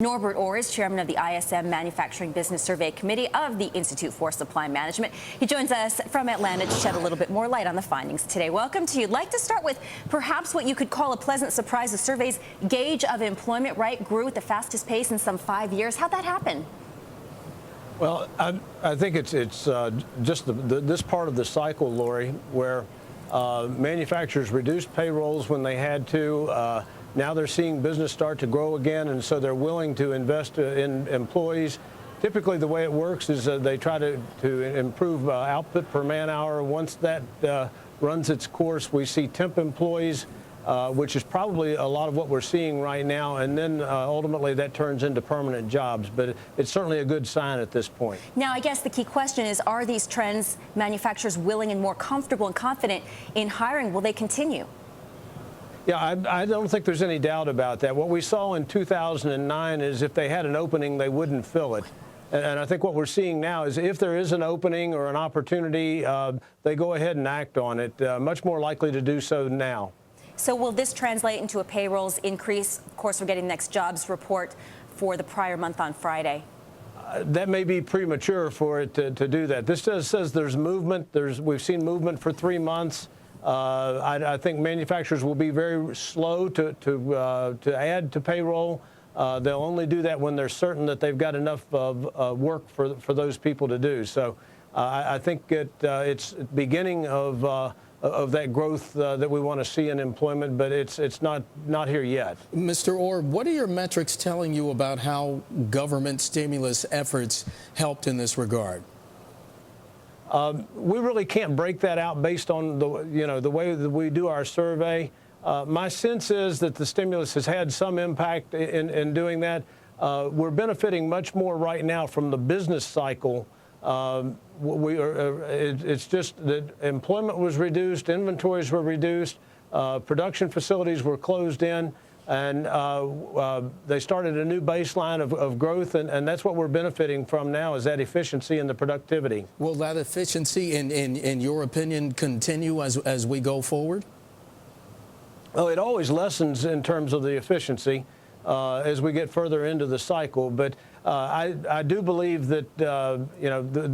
Norbert Ore is chairman of the ISM Manufacturing Business Survey Committee of the Institute for Supply Management. He joins us from Atlanta to shed a little bit more light on the findings today. Welcome to you. I'd like to start with perhaps what you could call a pleasant surprise. The survey's gauge of employment rate grew at the fastest pace in some 5 years. How'd that happen? Well, I think it's just this part of the cycle, Lori, where manufacturers reduced payrolls when they had to. Now they're seeing business start to grow again, and so they're willing to invest in employees. Typically, the way it works is they try to improve output per man hour. Once that runs its course, we see temp employees, which is probably a lot of what we're seeing right now, and then ultimately that turns into permanent jobs. But it's certainly a good sign at this point. Now, I guess the key question is, are these trends manufacturers willing and more comfortable and confident in hiring? Will they continue? Yeah, I don't think there's any doubt about that. What we saw in 2009 is if they had an opening, they wouldn't fill it. And I think what we're seeing now is if there is an opening or an opportunity, they go ahead and act on it, much more likely to do so now. So will this translate into a payrolls increase? Of course, we're getting the next jobs report for the prior month on Friday. That may be premature for it to do that. This just says there's movement. We've seen movement for 3 months. I think manufacturers will be very slow to add to payroll. They'll only do that when they're certain that they've got enough of work for those people to do. So I think it's beginning of that growth that we want to see in employment, but it's not here yet. Mr. Ore, what are your metrics telling you about how government stimulus efforts helped in this regard? We really can't break that out based on the way that we do our survey. My sense is that the stimulus has had some impact in doing that. We're benefiting much more right now from the business cycle. It's just that employment was reduced, inventories were reduced, production facilities were closed in, and they started a new baseline of growth, and that's what we're benefiting from now is that efficiency and the productivity. Will that efficiency, in your opinion, continue as we go forward? Well, it always lessens in terms of the efficiency as we get further into the cycle, but I do believe that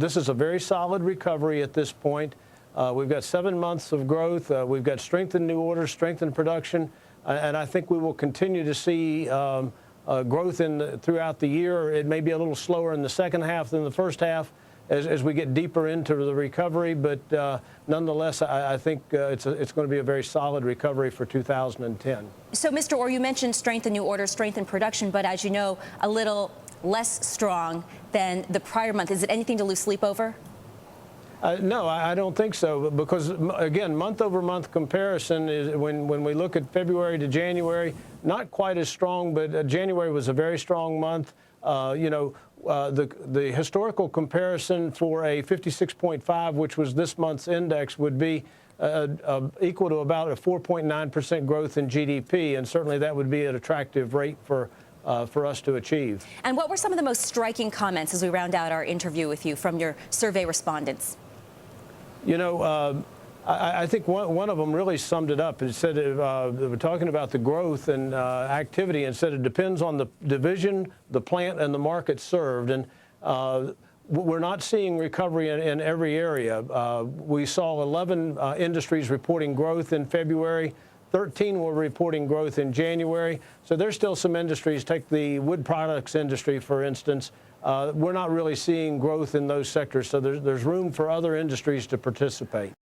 this is a very solid recovery at this point. We've got 7 months of growth. We've got strength in new orders, strength in production. And I think we will continue to see growth throughout the year. It may be a little slower in the second half than the first half as we get deeper into the recovery. But nonetheless, I think it's going to be a very solid recovery for 2010. So, Mr. Ore, you mentioned strength in new orders, strength in production, but as you know, a little less strong than the prior month. Is it anything to lose sleep over? No, I don't think so, because, again, month-over-month comparison is when we look at February to January, not quite as strong, but January was a very strong month. The historical comparison for a 56.5, which was this month's index, would be equal to about a 4.9% growth in GDP, and certainly that would be an attractive rate for us to achieve. And what were some of the most striking comments as we round out our interview with you from your survey respondents? I think one of them really summed it up. It said they were talking about the growth and activity, and said it depends on the division, the plant, and the market served. And we're not seeing recovery in every area. We saw 11 industries reporting growth in February. 13 were reporting growth in January. So there's still some industries. Take the wood products industry, for instance. We're not really seeing growth in those sectors, so there's room for other industries to participate.